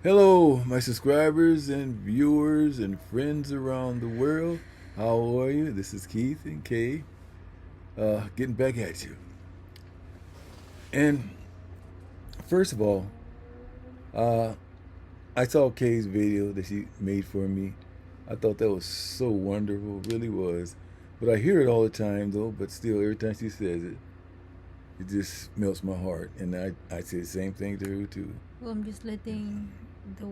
Hello, my subscribers and viewers and friends around the world. How are you? This is Keith and Kay, getting back at you. And first of all, uh, I saw Kay's video that she made for me. I thought that was so wonderful, really was. But I hear it all the time, though. But still, every time she says it, it just melts my heart. And I say the same thing to her too. Well, I'm just letting the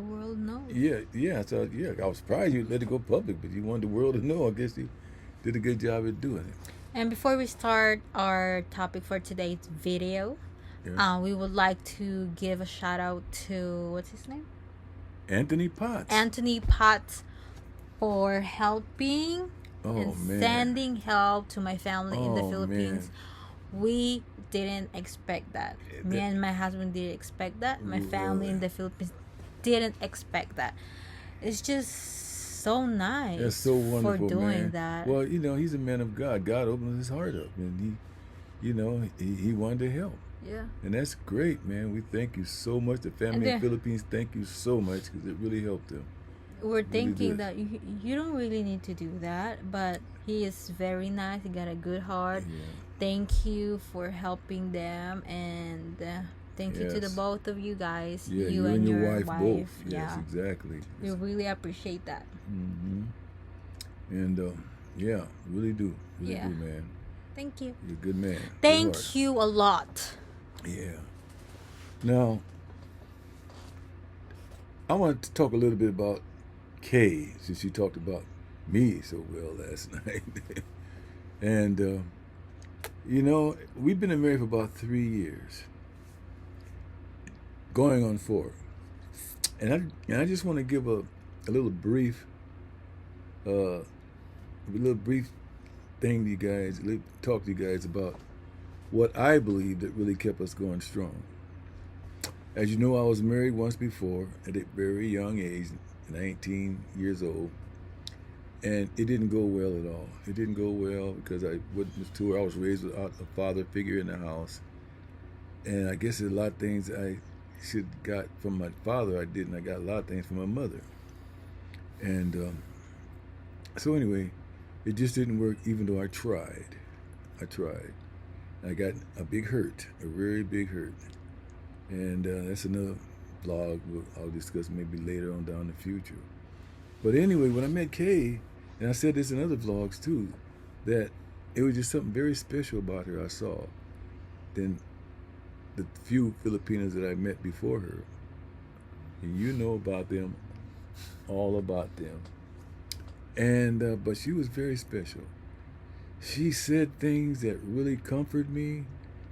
world know. Yeah. So yeah, I was surprised you let it go public, but you wanted the world to know. I guess you did a good job at doing it. And before we start our topic for today's video, Yeah. we would like to give a shout out to what's his name, Anthony Potts. Anthony Potts, for helping Oh and man. sending help to my family in the Oh Philippines. man. We didn't expect that. Me and my husband didn't expect that. My family in the Philippines didn't expect that. It's just so nice. That's so wonderful, for doing man. that. Well, he's a man of God. God opened his heart up, and he wanted to help, Yeah. and that's great, man. We thank you so much. The family in then- the Philippines, thank you so much because it really helped them. We're thinking did. that you don't really need to do that, but he is very nice. He got a good heart. Yeah. Thank you for helping them, and thank you to the Yes. both of you guys. Yeah, you and your your wife both. Yes, Yeah, exactly. we really appreciate that. Mm-hmm. And yeah, really do, Yeah. man. Thank you. You're a good man. Good heart. Thank you a lot. Yeah. Now, I want to talk a little bit about Kay, since you talked about me so well last night. And, we've been married for about 3 years, going on 4. And I just want to give a little brief, thing to you guys, talk to you guys about what I believe that really kept us going strong. As you know, I was married once before at a very young age, 19 years old, and it didn't go well at all. It didn't go well because I witnessed to her. I was raised without a father figure in the house, and I guess there's a lot of things I should got from my father I didn't. I got a lot of things from my mother, and so anyway, it just didn't work. Even though I tried. I got a big hurt, a very big hurt. And that's another vlog I'll discuss maybe later on down the future. But anyway, when I met Kay, and I said this in other vlogs too, that it was just something very special about her I saw than the few Filipinas that I met before her. And you know about them, all about them. And but she was very special. She said things that really comforted me.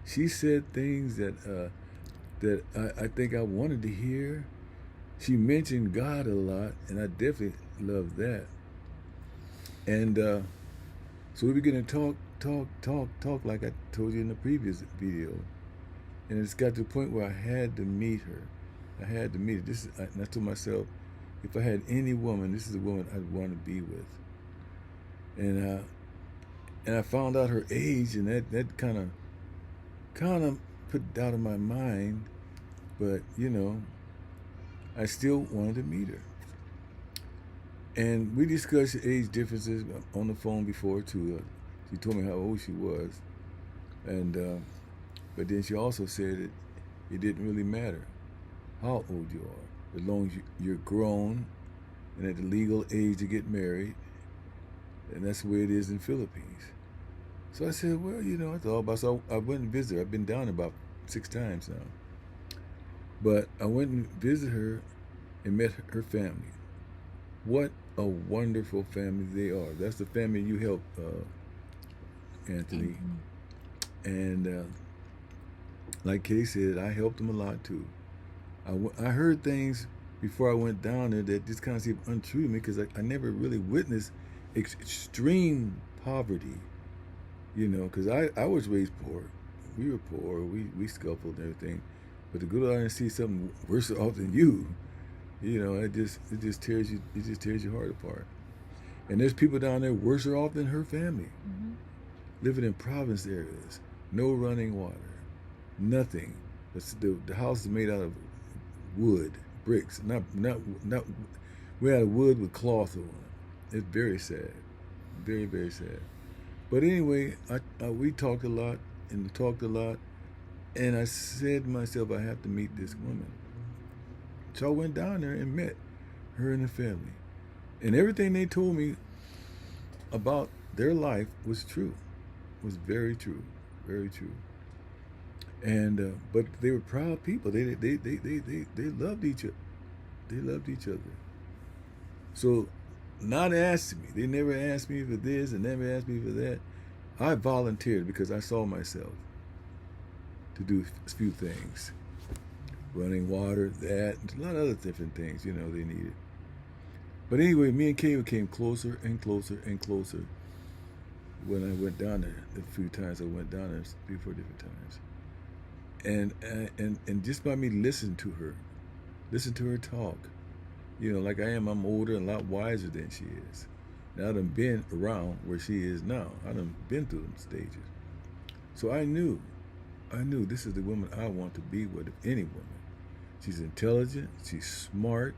She said things that I think I wanted to hear. She mentioned God a lot, and I definitely love that. And so we began to talk like I told you in the previous video. And it's got to the point where I had to meet her. I had to meet her. And I told myself, if I had any woman, this is the woman I'd want to be with. And I found out her age, and that kind of put doubt in my mind. But I still wanted to meet her. And we discussed age differences on the phone before too. She told me how old she was, and but then she also said that it didn't really matter how old you are, as long as you're grown and at the legal age to get married, and that's the way it is in Philippines. So I said, well, I thought about. So I went and visited her. I've been down about 6 times now. But I went and visited her and met her family. What a wonderful family they are. That's the family you helped, Anthony. And like Kay said, I helped them a lot too. I heard things before I went down there that just kind of seemed untrue to me because I never really witnessed extreme poverty. Because I was raised poor. We were poor. We scuffled and everything. But to go down and see something worse off than you, it just tears your heart apart. And there's people down there worse off than her family, living in province areas, no running water, nothing. The house is made out of wood, bricks. Not. We had a wood with cloth on it. It's very sad, very very sad. But anyway, we talked a lot and talked a lot, and I said to myself, I have to meet this woman. So I went down there and met her and the family, and everything they told me about their life was true, was very true, very true. And but they were proud people. They loved each other. They loved each other. So, not asking me. They never asked me for this and never asked me for that. I volunteered because I saw myself to do a few things. Running water, that, a lot of other different things, they needed. But anyway, me and Kay became closer and closer and closer when I went down there. The few times I went down there, 3 or 4 different times. And just by me listening to her talk, like I am, I'm older and a lot wiser than she is. Now I done been around where she is now. I done been through them stages. So I knew this is the woman I want to be with, any woman. She's intelligent, she's smart,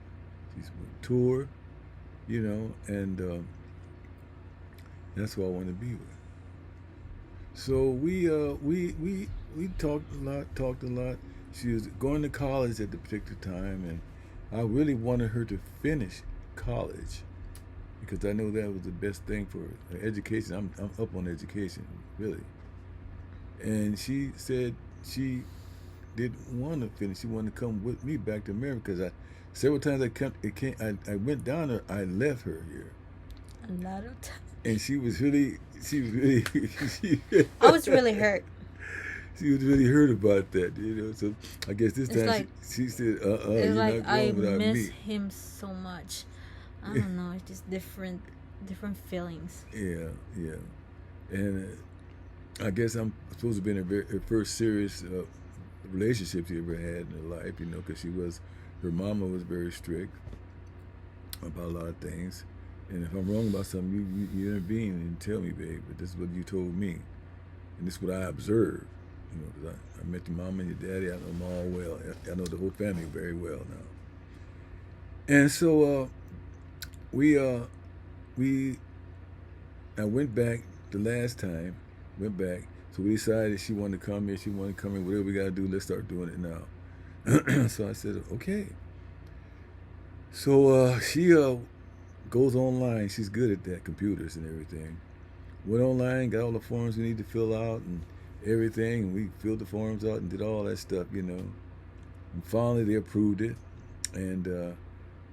she's mature, and that's who I want to be with. So we talked a lot. She was going to college at the particular time, and I really wanted her to finish college because I know that was the best thing for her. Education. I'm up on education, really. And she said she didn't want to finish. She wanted to come with me back to America because several times I went down there. I left her here. A lot of times. And she was really. I was really hurt. She was really hurt about that, So I guess this time she said, It's you're like not I going without miss me. him so much. I don't know. It's just different feelings. Yeah. And I guess I'm supposed to be in her first serious relationship she ever had in her life, because her mama was very strict about a lot of things. And if I'm wrong about something, you intervene and tell me, babe. But this is what you told me, and this is what I observed. Because I met your mama and your daddy. I know them all well. I know the whole family very well now. And so I went back the last time. So we decided she wanted to come here. She wanted to come here. Whatever we got to do, let's start doing it now. So I said, okay. So she goes online. She's good at that, computers and everything. Went online, got all the forms we need to fill out and everything, and we filled the forms out and did all that stuff, And finally they approved it, and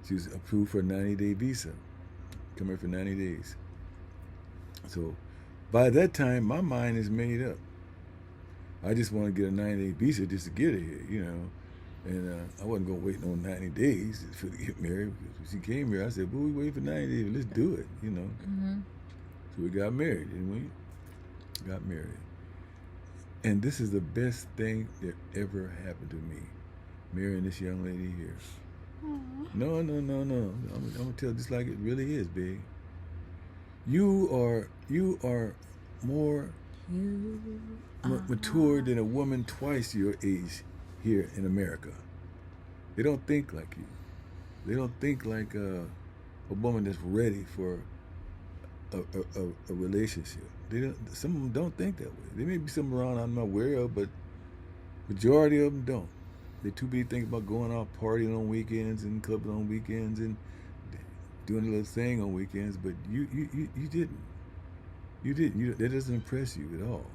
she was approved for a 90-day visa. Come here for 90 days. So by that time, my mind is made up. I just want to get a 90-day visa just to get her here, And I wasn't going to wait no 90 days for to get married. When she came here, I said, well, we wait for 90 days. Let's do it, Mm-hmm. So we got married, didn't we? Got married. And this is the best thing that ever happened to me, marrying this young lady here. Aww. No. I'm going to tell just like it really is, babe. You are more mature than a woman twice your age here in America. They don't think like you. They don't think like a woman that's ready for a relationship. Some of them don't think that way. There may be some around I'm not aware of, but majority of them don't. They're too busy thinking about going out partying on weekends and clubbing on weekends and doing a little thing on weekends. But you didn't. You didn't. That doesn't impress you at all.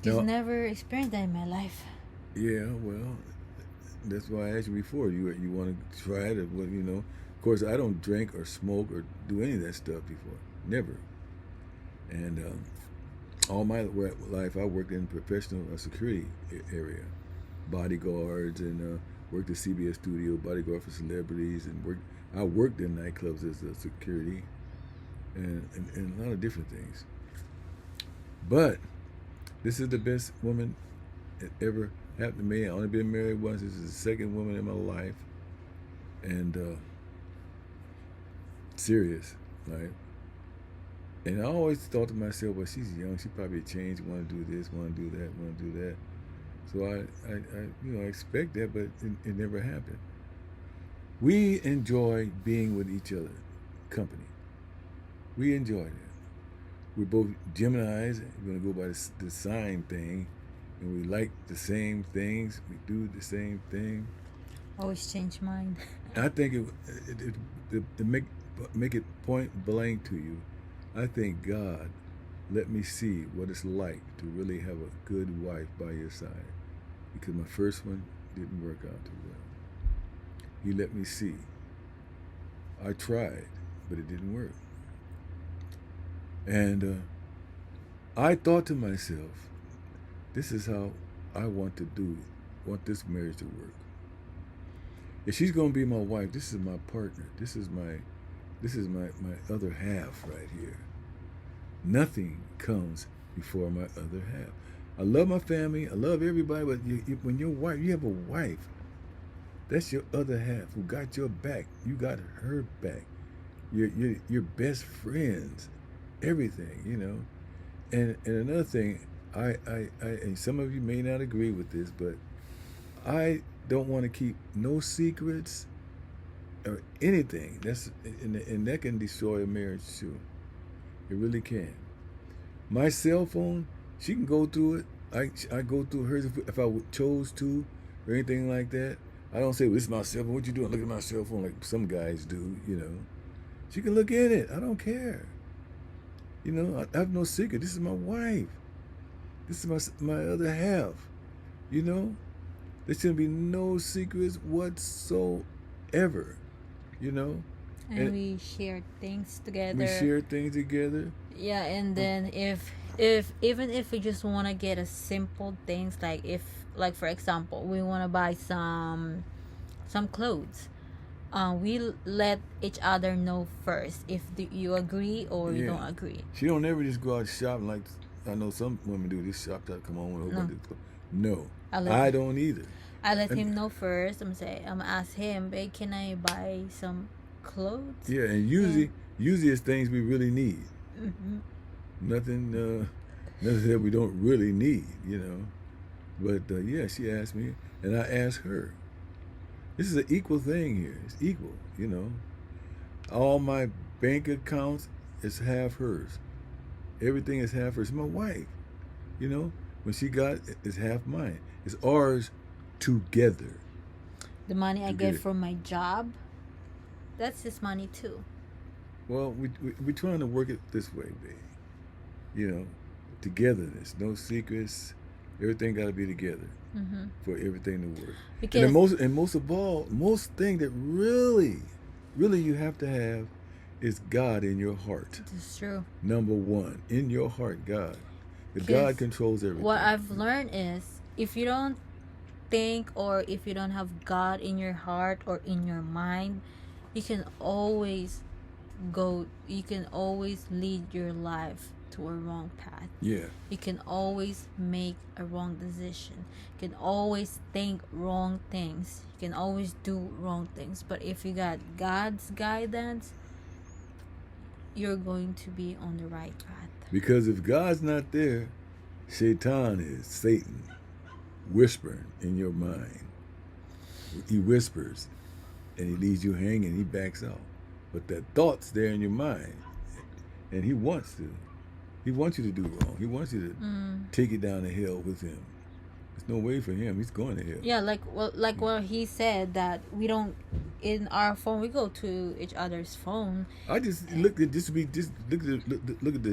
Just never experienced that in my life. Yeah, well, that's why I asked you before. You want to try it, or what? Of course, I don't drink or smoke or do any of that stuff before. Never. And all my life, I worked in professional security area, bodyguards, and worked at CBS Studio, bodyguard for celebrities, and I worked in nightclubs as a security, and a lot of different things. But this is the best woman that ever happened to me. I only been married once. This is the second woman in my life, and serious, right? And I always thought to myself, well, she's young. She probably changed. Want to do this, want to do that, want to do that. So I expect that, but it never happened. We enjoy being with each other, company. We enjoy that. We're both Geminis. We're going to go by the sign thing. And we like the same things. We do the same thing. Always change mine. I think to make it point blank to you, I think God let me see what it's like to really have a good wife by your side, because my first one didn't work out too well. He let me see. I tried, but it didn't work. And I thought to myself, this is how I want this marriage to work. If she's gonna be my wife, this is my partner. This is my other half right here. Nothing comes before my other half. I love my family. I love everybody. But when you're wife, you have a wife. That's your other half who got your back. You got her back. Your best friends. Everything, you know. And another thing, I and some of you may not agree with this, but I don't want to keep no secrets or anything. And that can destroy a marriage too. It really can. My cell phone, she can go through it. I go through hers if I chose to, or anything like that. I don't say, well, this is my cell phone. What you doing? Look at my cell phone like some guys do, you know. She can look in it. I don't care. You know, I have no secret. This is my wife. This is my other half. You know, there shouldn't be no secrets whatsoever. You know. And we share things together. We share things together. Yeah, and then if even if we just want to get a simple things, like for example, we want to buy some clothes. We let each other know first if you agree or you don't agree. She don't ever just go out shopping like I know some women do. This shop that come on with no. I don't either. I let him know first. I'm gonna ask him, babe, can I buy some clothes? Yeah, and usually it's things we really need. Mm-hmm. Nothing that we don't really need, you know. But yeah, she asked me, and I asked her. This is an equal thing here. It's equal, you know. All my bank accounts is half hers. Everything is half hers. My wife, you know. When she got it, it's half mine. It's ours together. The money I get from my job, that's his money too. Well, we're trying to work it this way, babe. You know, togetherness, no secrets. Everything got to be together for everything to work. Because and most of all, most thing that really you have to have is God in your heart. That's true. Number one, in your heart, God. Because God controls everything. What I've learned is if you don't think or if you don't have God in your heart or in your mind, you can always lead your life to a wrong path. Yeah. You can always make a wrong decision. You can always think wrong things. You can always do wrong things. But if you got God's guidance, you're going to be on the right path. Because if God's not there, Satan is, Satan, whispering in your mind. He whispers and he leaves you hanging, he backs out. But that thought's there in your mind, and he wants you to do wrong. He wants you to take it down the hill with him. There's no way for him. He's going to hell. Yeah, what he said, that we don't, in our phone, we go to each other's phone. I just look at look at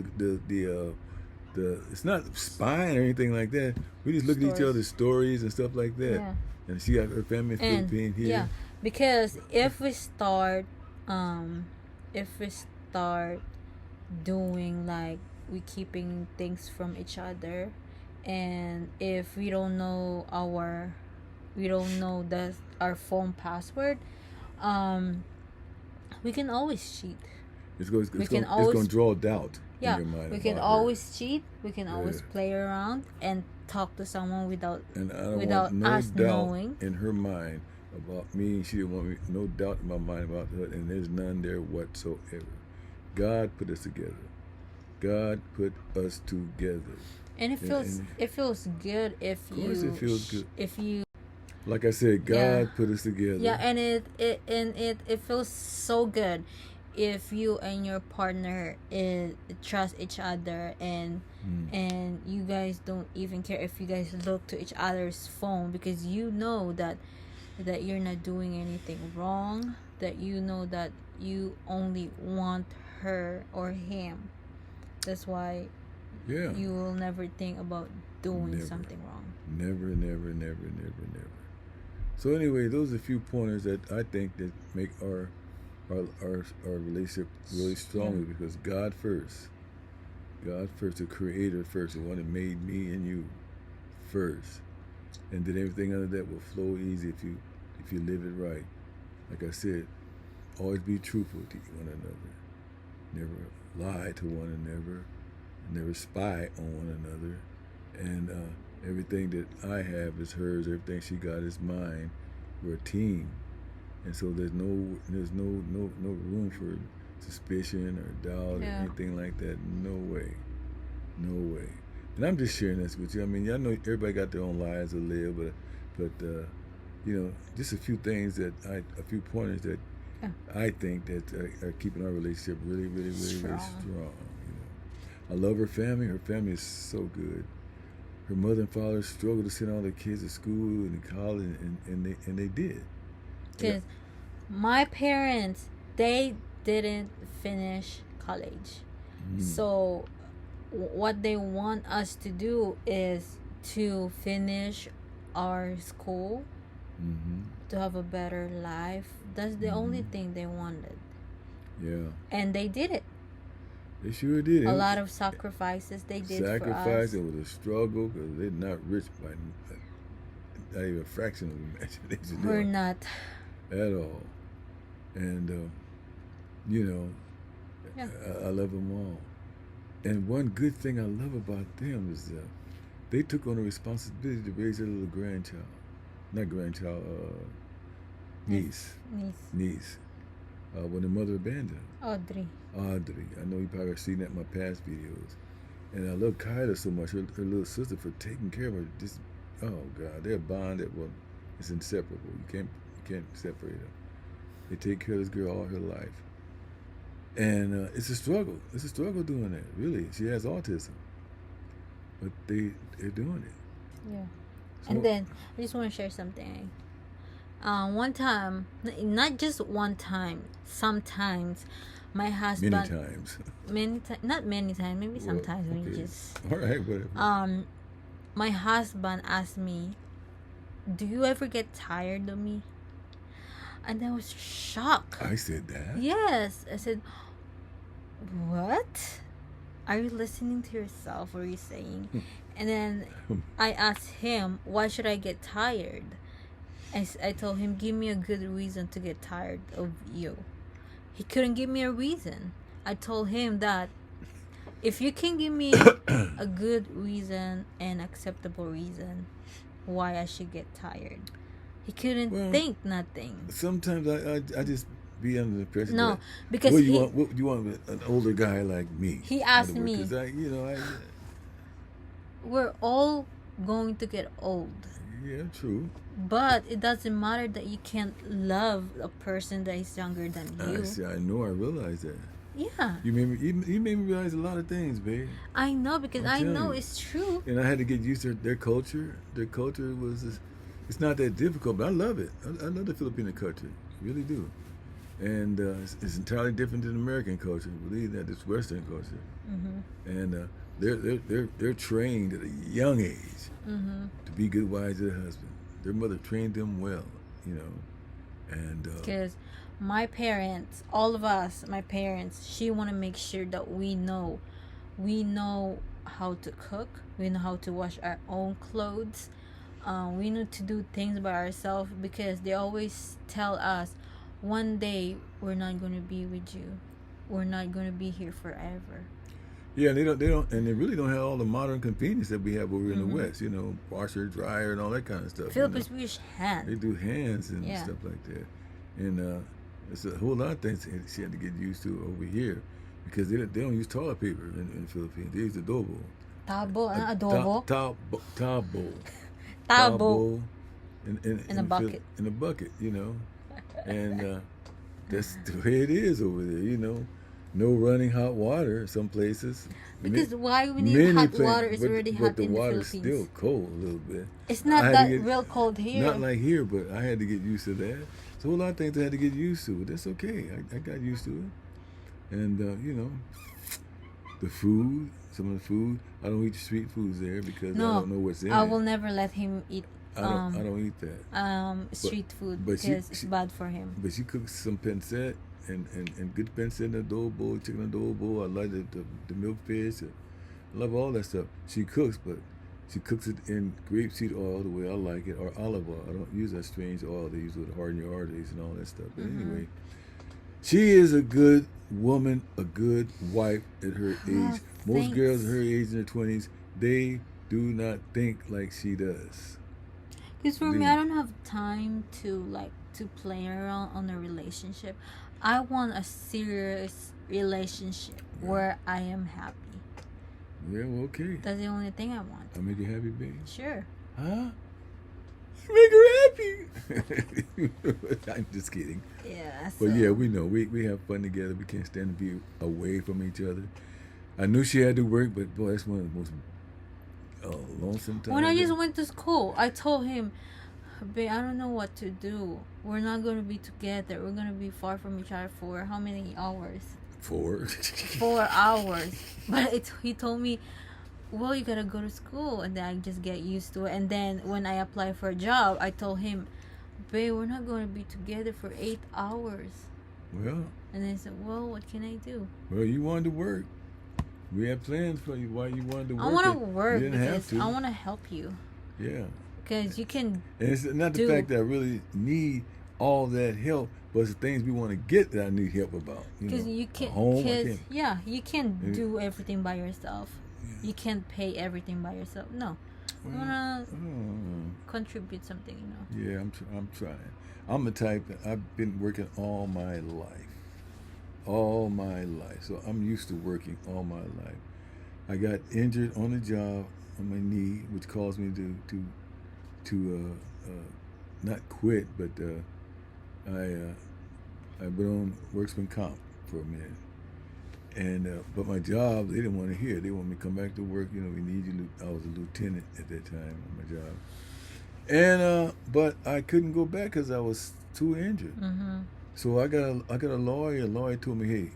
the it's not spying or anything like that. We just look at each other's stories and stuff like that. Yeah. And she got her family in Philippines here. Yeah, because if we start doing like we keeping things from each other, and if we don't know our phone password, we can always cheat. It's going to draw doubt in your mind. We can always cheat. We can always play around and talk to someone without us knowing. In her mind about me, she didn't want me, no doubt in my mind about her, and there's none there whatsoever. God put us together. God put us together. And it feels good if you. Of course, it feels good. If you. Like I said, Yeah. God put us together. Yeah, and it feels so good if you and your partner trust each other, and you guys don't even care if you guys look to each other's phone, because you know that you're not doing anything wrong, that you know that you only want her or him. That's why Yeah. you will never think about doing Never. something wrong. Never, never, never, never, never. So anyway, those are a few pointers that I think that make our relationship really stronger, because God first, the Creator first, the one that made me and you first, and then everything under that will flow easy if you live it right. Like I said, always be truthful to one another. Never lie to one another. Never spy on one another. And everything that I have is hers. Everything she got is mine. We're a team, and so there's no room for suspicion or doubt or anything like that. No way. And I'm just sharing this with you. I mean, I know everybody got their own lives to live, but just a few things a few pointers that I think that are keeping our relationship really, really, really, really strong. I love her family. Her family is so good. Her mother and father struggled to send all their kids to school and to college, and they did. Because my parents, they didn't finish college. So what they want us to do is to finish our school, to have a better life. That's the only thing they wanted. Yeah. And they did it. They sure did. A lot of sacrifices they did for us. It was a struggle, because they're not rich by not even a fraction of the imagination. We're not. At all. And, I love them all. And one good thing I love about them is they took on the responsibility to raise their little grandchild. Not grandchild, niece. When the mother abandoned them. Audrey. I know you probably have seen that in my past videos. And I love Kyla so much, her little sister, for taking care of her. Just, oh God, they're a bond that it's inseparable. You can't separate them. They take care of this girl all her life. And it's a struggle. It's a struggle doing that, really. She has autism. But they're doing it. Yeah. And then, I just want to share something. One time, not just one time, sometimes my husband... Many times. Not many times, maybe sometimes when you just... All right, whatever. My husband asked me, do you ever get tired of me? And I was shocked. I said that? Yes. I said, what? Are you listening to yourself? What are you saying? And then I asked him, why should I get tired? I told him, give me a good reason to get tired of you. He couldn't give me a reason. I told him that if you can give me a good reason and acceptable reason why I should get tired, he couldn't think nothing. Sometimes I just be under the impression. No, because what you want an older guy like me? He asked me. Because we're all going to get old. Yeah, true. But it doesn't matter that you can't love a person that is younger than you. I realize that. Yeah. You made me realize a lot of things, babe. I know, because I know it's true. And I had to get used to their culture. Their culture it's not that difficult, but I love it. I love the Filipino culture. I really do. And it's entirely different than American culture. Believe that, it's Western culture. And they're trained at a young age to be good wives to their husband. Their mother trained them well, and because my parents, all of us, my parents, she want to make sure that we know how to cook, we know how to wash our own clothes, we know to do things by ourselves, because they always tell us, one day we're not going to be with you, we're not going to be here forever. Yeah, they don't, and they really don't have all the modern convenience that we have over in the West. Washer, dryer, and all that kind of stuff. Philippines, we use hands. They do hands and stuff like that, and it's a whole lot of things she had to get used to over here, because they don't use toilet paper in the Philippines. They use adobo. Adobo. Tabo. In a bucket. In a bucket, you know, and that's the way it is over there, you know. No running hot water some places. Because why we need Many hot places, water is already but hot the in the water's Philippines. still cold a little bit. It's I not had that to get- real cold here. Not like here, but I had to get used to that. So a lot of things I had to get used to. That's okay. I got used to it. And, you know, the food, some of the food, I don't eat street foods there because I don't know what's in I it. will never let him eat I don't eat that. street food but because it's bad for him. But she cooks some pancetta and good pancetta, adobo, chicken adobo. I like the milk fish. I love all that stuff. She cooks, but she cooks it in grapeseed oil the way I like it, or olive oil. I don't use that strange oil they use with harden your arteries and all that stuff. But anyway, she is a good woman, a good wife at her age. Most thanks. girls her age in their 20s, they do not think like she does. Because for me, I don't have time to play around on a relationship. I want a serious relationship where I am happy. Yeah, well, okay. That's the only thing I want. I'll make you happy, babe. Sure. Huh? Make her happy. I'm just kidding. Yeah. But yeah, we know. We have fun together. We can't stand to be away from each other. I knew she had to work, but boy, that's one of the most lonesome times. When I just went to school, I told him, babe, I don't know what to do. We're not going to be together. We're going to be far from each other for how many hours? 4. 4 hours. But he told me, well, you got to go to school. And then I just get used to it. And then when I apply for a job, I told him, babe, we're not going to be together for 8 hours. Well, And then he said, well, what can I do? well, you wanted to work. We had plans for you. Why you wanted to work? I want to and work you didn't have because to. I want to help you. Yeah. Because you can, And it's not the do- fact that I really need all that help, but it's the things we want to get that I need help about. because know, you a can, home, I because can't- yeah, you can Maybe- do everything by yourself. You can't pay everything by yourself. No, you Well, wanna uh, contribute something. You know. Yeah, I'm trying. I'm the type that I've been working all my life. All my life. So I'm used to working all my life. I got injured on the job on my knee, which caused me to not quit, but I went on worksman comp for a minute. And but my job, they didn't want to hear. They wanted me to come back to work. You know, we need you. I was a lieutenant at that time on my job. And but I couldn't go back because I was too injured. Mm-hmm. So I got a lawyer. A lawyer told me, hey,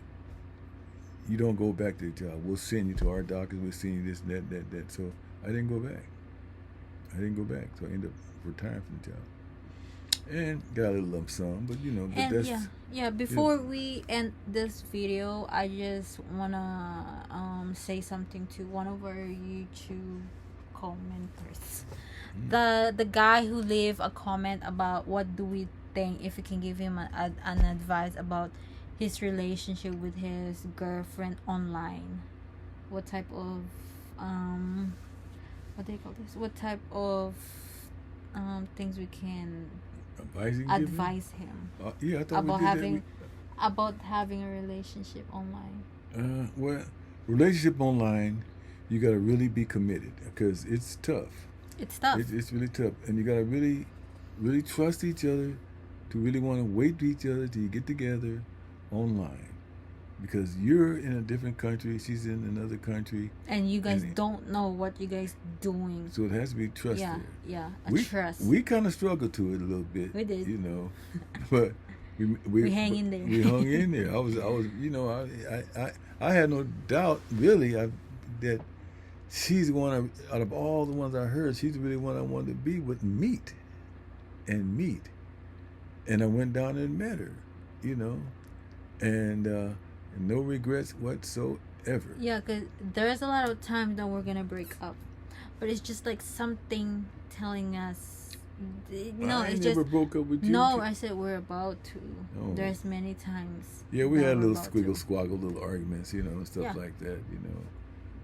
you don't go back to the job. We'll send you to our doctors. We'll send you this, that. So I didn't go back. So I ended up retiring from the job. And got a little lump sum, but you know, but And that's yeah. Before we end this video, I just wanna say something to one of our YouTube commenters. The guy who leave a comment about what do we think if we can give him an advice about his relationship with his girlfriend online. What type of what do you call this? What type of things we can advise him yeah, I thought about we did having about having a relationship online. that. Well, relationship online, you got to really be committed because it's tough. It's tough. It's really tough, and you got to really, really trust each other to really want to wait to each other till you get together online. Because you're in a different country, she's in another country, and you guys and- don't know what you guys doing. so it has to be trust Yeah, there. yeah, We trust. We kind of struggled to it a little bit. We did. you know, but We hang in there. We hung in there. I was, you know, I had no doubt really that she's the one out of all the ones I heard, she's really one I wanted to be with. Meet, and I went down and met her, you know, and no regrets whatsoever. Yeah, because there's a lot of times that we're gonna break up, but it's just like something telling us. No, I it's never just broke up with you. no. I said we're about to. Oh. There's many times. Yeah, we that had we're little about squiggle to. squaggle, little arguments, you know, and stuff Yeah. like that, you know.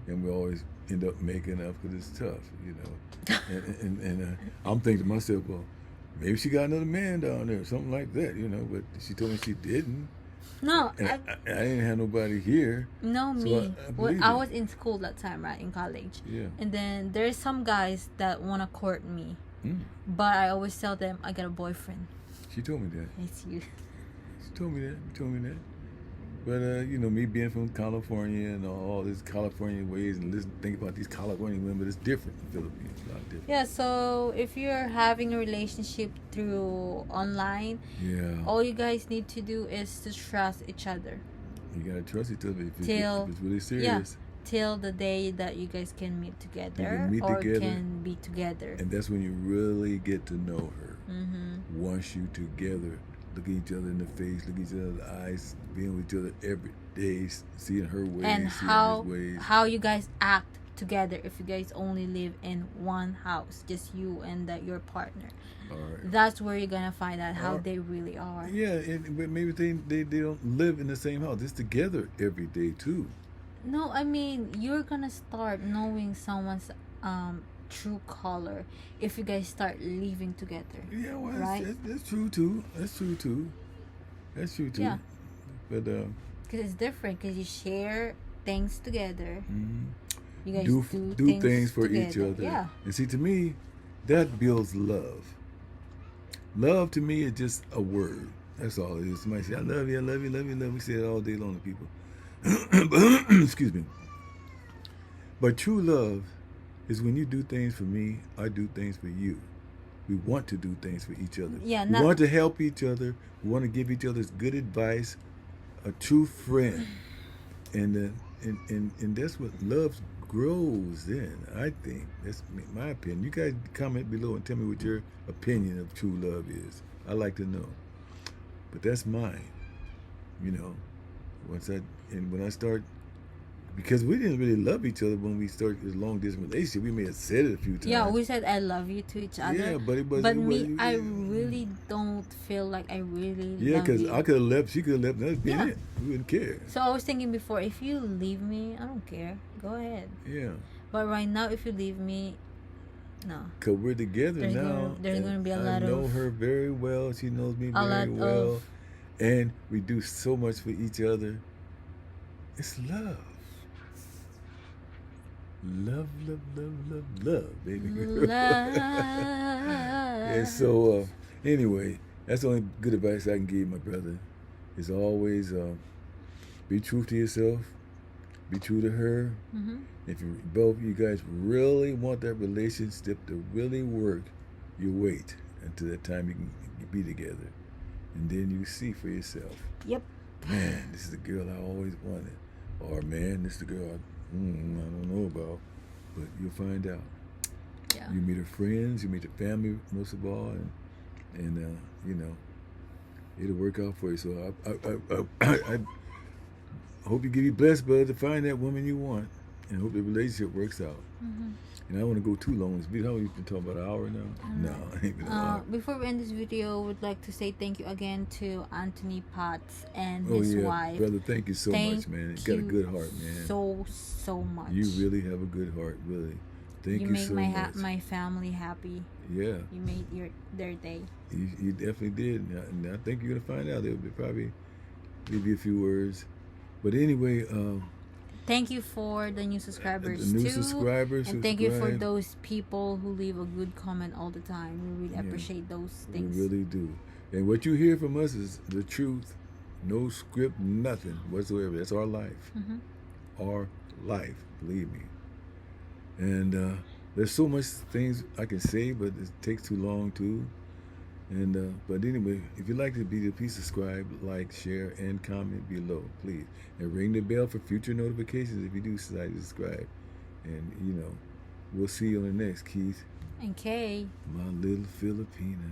And we always end up making up because it's tough, you know. and I'm thinking to myself, well, maybe she got another man down there, something like that, you know. But she told me she didn't, No, and I didn't have nobody here. no, So me. I Well, believe I it. was in school that time, right, in college, Yeah. and then there's some guys that wanna court me. Mm. But I always tell them I got a boyfriend. She told me that. It's you. She told me that. You told me that. But you know, me being from California and all these California ways and think about these California women, but it's different in the Philippines. A lot different. Yeah, so if you're having a relationship through online, Yeah. all you guys need to do is to trust each other You gotta trust each other if Till- it's really serious. till the day that you guys can meet together can meet or together. can be together. And that's when you really get to know her. Mm-hmm. Once you together, look at each other in the face, look at each other in the eyes, being with each other every day, seeing her ways, And seeing his ways. how you guys act together if you guys only live in one house, just you and your partner. All right. That's where you're gonna find out how Alright. they really are. Yeah, but maybe they don't live in the same house. It's together every day too. No, I mean you're gonna start knowing someone's true color if you guys start living together. Yeah, well, Right. that's true too. That's true too. That's true too. Yeah. But Because it's different. Because you share things together. You guys do things for each together. other. Yeah. And see, to me, that builds love. Love to me is just a word. That's all it is. Somebody say, "I love you, I love you, love you, love you." We say it all day long to people. Excuse me. But true love is when you do things for me, I do things for you. We want to do things for each other. Yeah, we want to help each other. We want to give each other good advice. A true friend, and that's what love grows in. I think that's my opinion. You guys comment below and tell me what your opinion of true love is. I like to know. But that's mine. You know, when I start. Because we didn't really love each other when we started this long distance relationship. We may have said it a few times. Yeah, we said I love you to each other. Yeah, but it was. But me, I really don't feel like I really Yeah, love because you. I could have left. She could have left. That's been Yeah. it. We wouldn't care. So I was thinking before, if you leave me, I don't care. Go ahead. Yeah. But right now, if you leave me, no. Because we're together There's now. there's gonna be a and lot I know of- her very well. She knows me A very lot well. of- And we do so much for each other. It's love. Love, love, love, love, love, baby. Love. And so, anyway, that's the only good advice I can give my brother. Is always be true to yourself. Be true to her. Mhm. If you guys really want that relationship to really work, you wait until that time you can be together, and then you see for yourself. Yep. Man, this is the girl I always wanted, or man, this is the girl I don't know about, but you'll find out. Yeah. You meet her friends, you meet her family most of all, and you know, it'll work out for you. So I hope you be blessed, brother, to find that woman you want, and hope the relationship works out. Mhm. And I don't want to go too long. It's been, how long you been talking about, an hour now? No, it ain't been an hour. Before we end this video, would like to say thank you again to Anthony Potts and Oh his yeah, wife. brother, thank you so Thank much, man. You got a good heart, man. So much. You really have a good heart, really. Thank you make so much. my family happy. Yeah, You made their day. you definitely did, and I think you're gonna find out. They'll probably give you a few words, but anyway, Thank you for the new subscribers the new too. subscribers, And thank you for subscribe. those people who leave a good comment all the time. We really Yeah. appreciate those We things. really do. And what you hear from us is the truth, no script, nothing whatsoever. That's our life, Mhm. our life. Believe me. And there's so much things I can say, but it takes too long too. And but anyway, if you'd like to please subscribe, like, share, and comment below, please, and ring the bell for future notifications if you do decide to subscribe. And you know, we'll see you on the next, Keith, And Kay. my little Filipina.